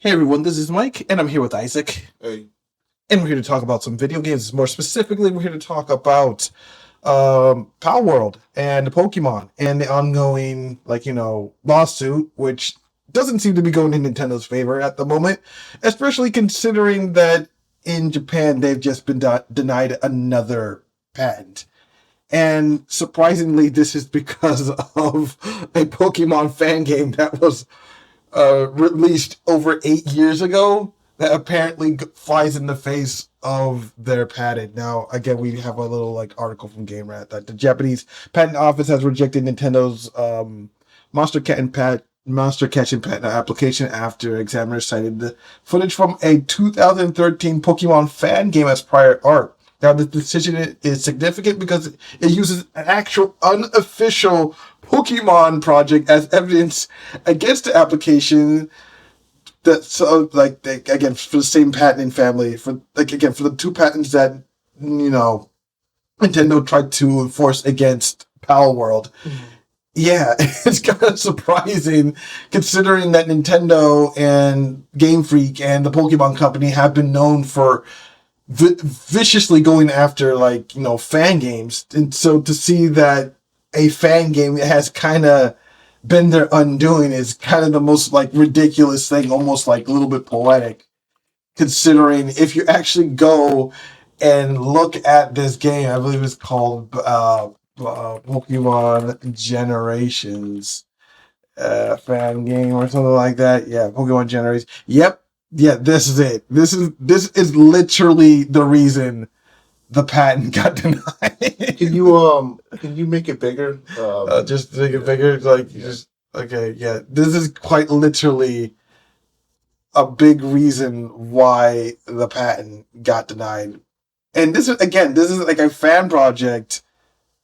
Hey everyone, this is Mike, and I'm here with Isaac, Hey, and we're here to talk about some video games. More specifically, we're here to talk about Palworld and Pokemon and the ongoing, lawsuit, which doesn't seem to be going in Nintendo's favor at the moment, especially considering that in Japan they've just been denied another patent. And surprisingly, this is because of a Pokemon fan game that was released over 8 years ago that apparently flies in the face of their patent. Now, again, we have a little article from Game Rat that the Japanese patent office has rejected Nintendo's monster catching patent application after examiners cited the footage from a 2013 Pokemon fan game as prior art. Now, the decision is significant because it uses an actual unofficial Pokemon project as evidence against the application. That again, for the same patenting family, for the two patents that Nintendo tried to enforce against Palworld. Yeah, it's kind of surprising considering that Nintendo and Game Freak and the Pokemon Company have been known for viciously going after fan games, and so to see that a fan game has kind of been their undoing is kind of the most ridiculous thing, almost a little bit poetic, considering if you actually go and look at this game. I believe it's called Pokemon Generations fan game or something like that. Yeah, Pokemon Generations. Yep. Yeah, this is it. This is literally the reason the patent got denied. can you make it bigger? Just to make it bigger, just okay. Yeah, this is quite literally a big reason why the patent got denied. And this is like a fan project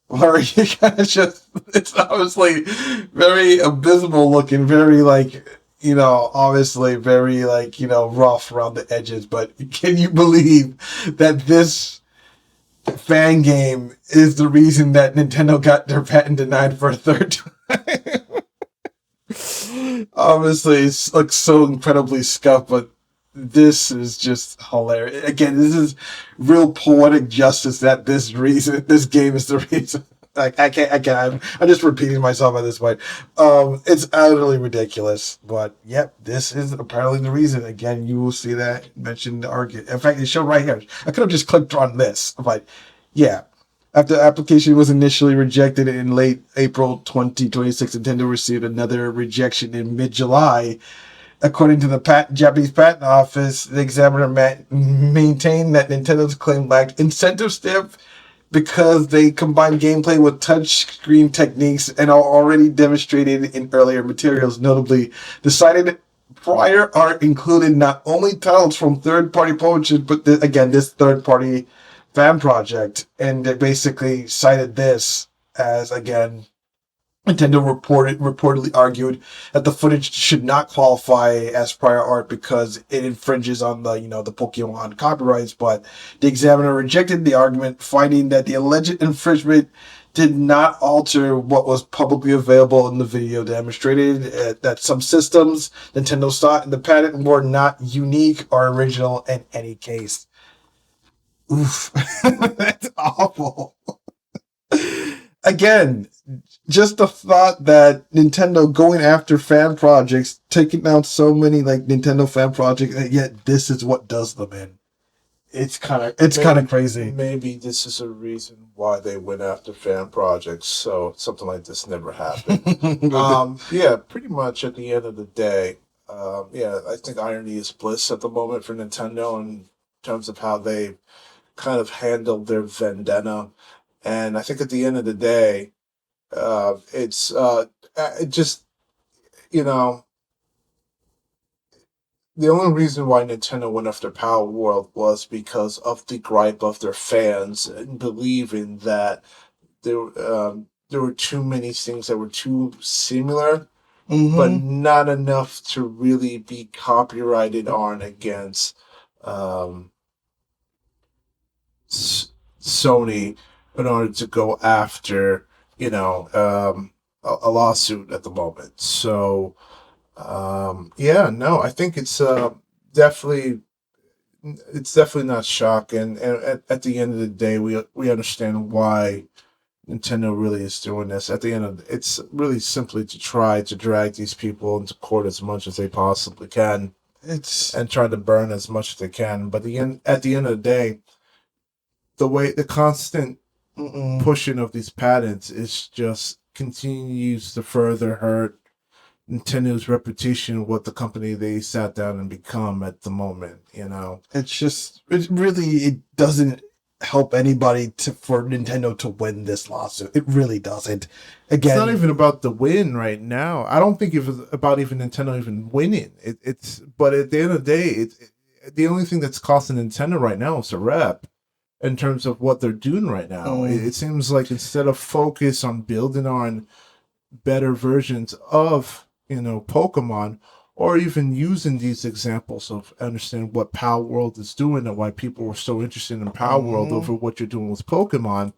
where you kind of just, it's obviously very abysmal looking, very obviously very rough around the edges. But can you believe that this fan game is the reason that Nintendo got their patent denied for a third time? Obviously, it looks so incredibly scuffed, but this is just hilarious. Again, this is real poetic justice that this game is the reason. I'm just repeating myself at this point. It's utterly ridiculous, but yep, this is apparently the reason. Again, you will see that mentioned the argument. In fact, it showed right here. I could have just clicked on this. I'm like, yeah. After the application was initially rejected in late April 2026, Nintendo received another rejection in mid-July. According to the Japanese Patent Office, the examiner maintained that Nintendo's claim lacked incentive stiff because they combine gameplay with touchscreen techniques and are already demonstrated in earlier materials. Notably, the cited prior art included not only titles from third-party publishers, but again, this third-party fan project, and they basically cited this as, again, Nintendo reportedly argued that the footage should not qualify as prior art because it infringes on the Pokemon copyrights. But the examiner rejected the argument, finding that the alleged infringement did not alter what was publicly available in the video. Demonstrated that some systems Nintendo sought in the patent were not unique or original in any case. Oof, that's awful. Again, just the thought that Nintendo going after fan projects, taking down so many Nintendo fan projects, and yet this is what does them in. It's kind of crazy. Maybe this is a reason why they went after fan projects, so something like this never happened. Yeah, pretty much at the end of the day, yeah, I think irony is bliss at the moment for Nintendo in terms of how they kind of handled their vendetta. And I think at the end of the day, it's it just you know the only reason why Nintendo went after Power World was because of the gripe of their fans and believing that there were too many things that were too similar, but not enough to really be copyrighted on against um, Sony in order to go after a lawsuit at the moment. So Yeah, no, I think definitely it's definitely not shocking. And at the end of the day, we understand why Nintendo really is doing this. At the end of it's really simply to try to drag these people into court as much as they possibly can It's and try to burn as much as they can. But at the end of the day, the constant mm-mm. pushing of these patents is just continues to further hurt Nintendo's reputation of what the company they sat down and become at the moment, you know. It's just it doesn't help anybody for Nintendo to win this lawsuit. It really doesn't. It's not Again, even about the win right now. I don't think it's about even Nintendo even winning. But at the end of the day, the only thing that's costing Nintendo right now is the rep in terms of what they're doing right now. It seems like instead of focus on building on better versions of Pokemon, or even using these examples of understand what Palworld is doing and why people were so interested in Palworld over what you're doing with Pokemon,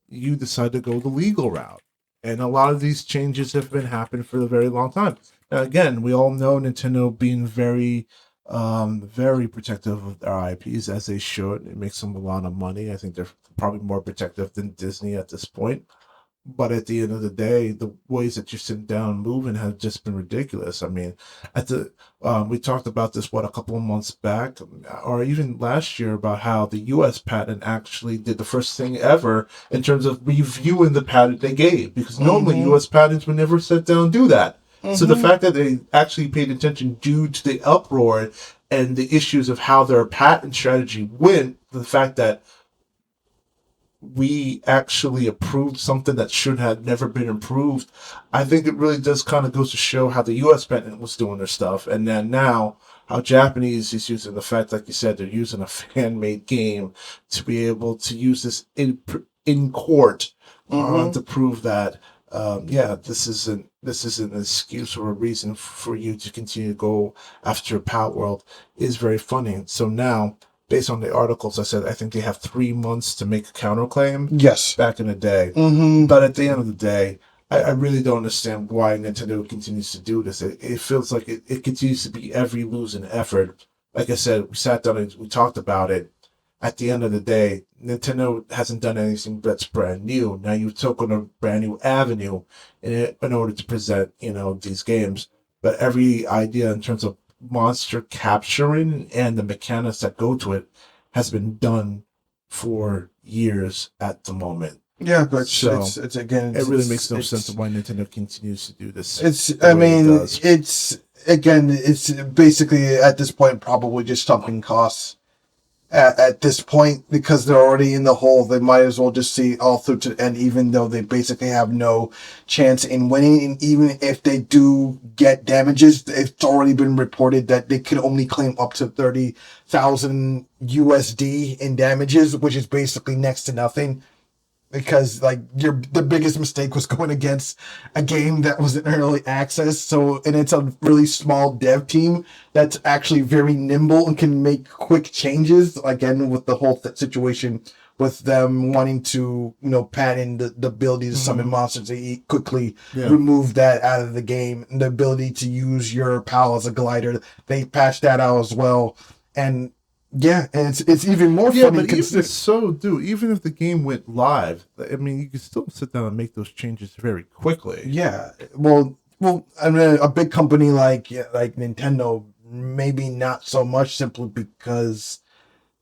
you decide to go the legal route. And a lot of these changes have been happening for a very long time. Now, again, we all know Nintendo being very protective of their IPs, as they should. It makes them a lot of money. I think they're probably more protective than Disney at this point. But at the end of the day, the ways that you're sitting down and moving have just been ridiculous. I mean, we talked about this a couple of months back, or even last year, about how the U.S. patent actually did the first thing ever in terms of reviewing the patent they gave, because normally U.S. patents would never sit down and do that. So the fact that they actually paid attention due to the uproar and the issues of how their patent strategy went, the fact that we actually approved something that should have never been approved, I think it really does kind of goes to show how the U.S. patent was doing their stuff, and then now how Japanese is using the fact, like you said, they're using a fan-made game to be able to use this in court to prove that this isn't an excuse or a reason for you to continue to go after Palworld is very funny. So now, based on the articles I said, I think they have 3 months to make a counterclaim. yes. Back in the day. But at the end of the day, I really don't understand why Nintendo continues to do this. It feels like it continues to be every losing effort. Like I said, we sat down and we talked about it. At the end of the day, Nintendo hasn't done anything that's brand new. Now you've taken a brand new avenue in order to present, these games. But every idea in terms of monster capturing and the mechanics that go to it has been done for years at the moment. Yeah, but So it's again, it really makes no sense of why Nintendo continues to do this. It's basically at this point probably just something costs. At this point, because they're already in the hole, they might as well just see all through to the end, even though they basically have no chance in winning. And even if they do get damages, it's already been reported that they can only claim up to 30,000 USD in damages, which is basically next to nothing. Because the biggest mistake was going against a game that was in early access, and it's a really small dev team that's actually very nimble and can make quick changes. Again, with the whole situation with them wanting to patent the ability to summon monsters, they quickly remove that out of the game. And the ability to use your pal as a glider, they patched that out as well. And yeah, and it's even more funny. But even if the game went live, I mean, you can still sit down and make those changes very quickly. Yeah, well, I mean, a big company like Nintendo, maybe not so much, simply because,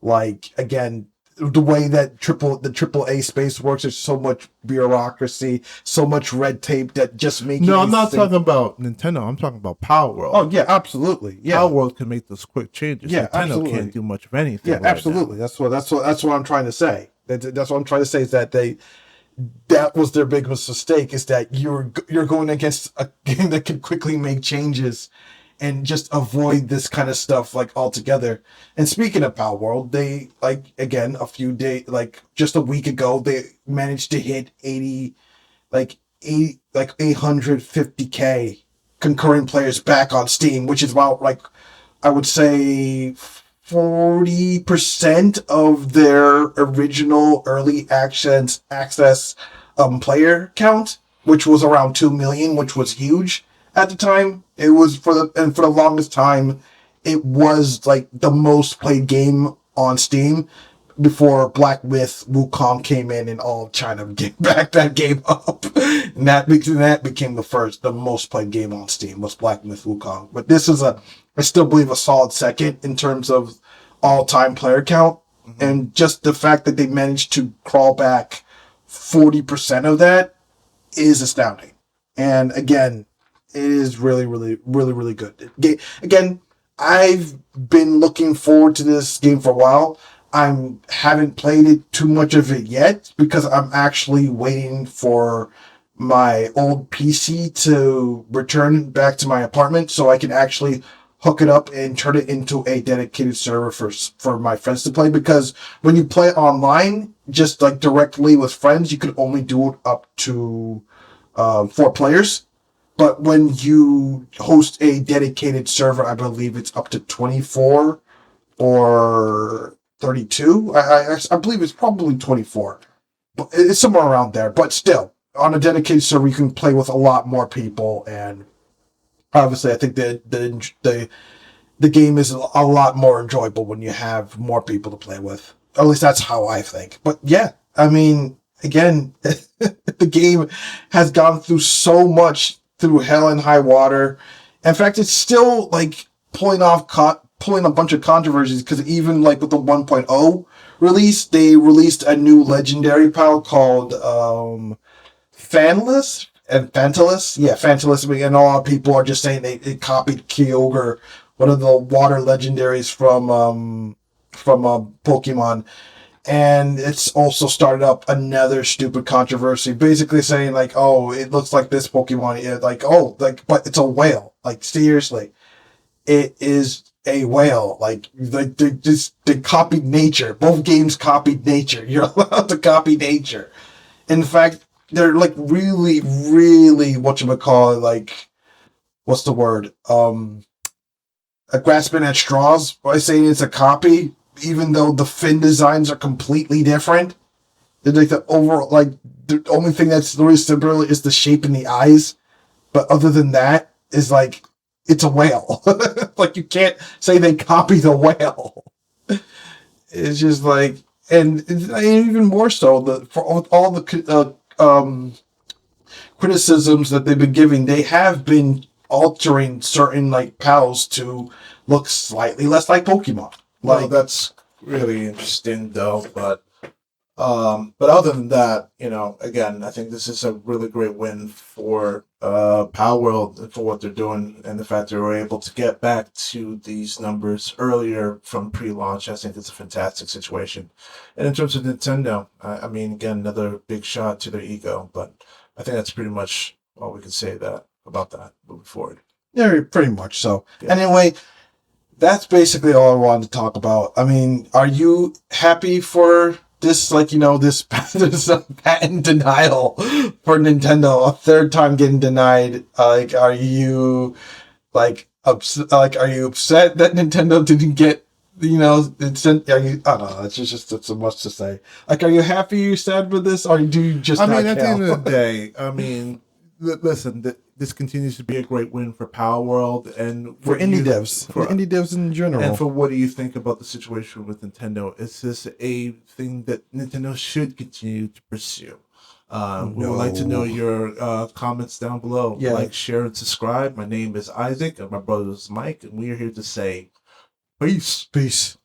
again, the way that the triple A space works, there's so much bureaucracy, so much red tape that just makes. No, I'm not talking about Nintendo. I'm talking about Palworld. Oh yeah, absolutely. Yeah, Palworld can make those quick changes. Yeah, Nintendo absolutely. can't do much of anything. Yeah, right absolutely. now. That's what I'm trying to say. That's what I'm trying to say is that that was their biggest mistake, is that you're going against a game that can quickly make changes and just avoid this kind of stuff altogether. And speaking of Palworld, they again just a week ago they managed to hit 850K concurrent players back on Steam, which is about I would say 40% of their original early access player count, which was around 2 million, which was huge. at the time. It was for the longest time, it was like the most played game on Steam before Black Myth Wukong came in and all of China backed that game up. And that became the most played game on Steam was Black Myth Wukong. But this is I still believe a solid second in terms of all-time player count. Mm-hmm. And just the fact that they managed to crawl back 40% of that is astounding. And again, it is really, really, really, really good. Again, I've been looking forward to this game for a while. I haven't played it too much of it yet because I'm actually waiting for my old PC to return back to my apartment so I can actually hook it up and turn it into a dedicated server for my friends to play. Because when you play online, just like directly with friends, you can only do it up to 4 players. But when you host a dedicated server, I believe it's up to 24 or 32. I believe it's probably 24. But it's somewhere around there. But still, on a dedicated server, you can play with a lot more people. And obviously, I think the game is a lot more enjoyable when you have more people to play with. At least that's how I think. But yeah, I mean, again, the game has gone through so much through hell and high water. In fact, it's still like pulling a bunch of controversies because even like with the 1.0 release, they released a new legendary PAL called Fantalus. Yeah, Fantalus. And a lot of people are just saying they copied Kyogre, one of the water legendaries from Pokemon. And it's also started up another stupid controversy, basically saying like, "Oh, it looks like this Pokemon." Yeah, but it's a whale. Like seriously, it is a whale. Like they copied nature. Both games copied nature. You're allowed to copy nature. In fact, they're like really, really whatchamacallit, like what's the word? Grasping at straws by saying it's a copy. Even though the fin designs are completely different, they're like the only thing that's really similar is the shape in the eyes. But other than that, is like it's a whale. Like you can't say they copied a whale. It's just like, and even more so, for all the criticisms that they've been giving, they have been altering certain like pals to look slightly less like Pokemon. Well, that's really interesting, though. But other than that, again, I think this is a really great win for Palworld and for what they're doing, and the fact they were able to get back to these numbers earlier from pre-launch. I think it's a fantastic situation. And in terms of Nintendo, I mean, again, another big shot to their ego. But I think that's pretty much all we can say about that moving forward. Yeah, pretty much so. Yeah. Anyway. That's basically all I wanted to talk about. I mean, are you happy for this, this patent denial for Nintendo, a third time getting denied? Are you, are you upset that Nintendo didn't get, are you, I don't know, it's so much to say. Are you happy or sad with this, or do you just at the end of the day, listen, this continues to be a great win for Palworld and for indie devs in general. And for what do you think about the situation with Nintendo? Is this a thing that Nintendo should continue to pursue? We would like to know your comments down below. Yeah. Like, share, and subscribe. My name is Isaac, and my brother is Mike, and we are here to say peace. Peace.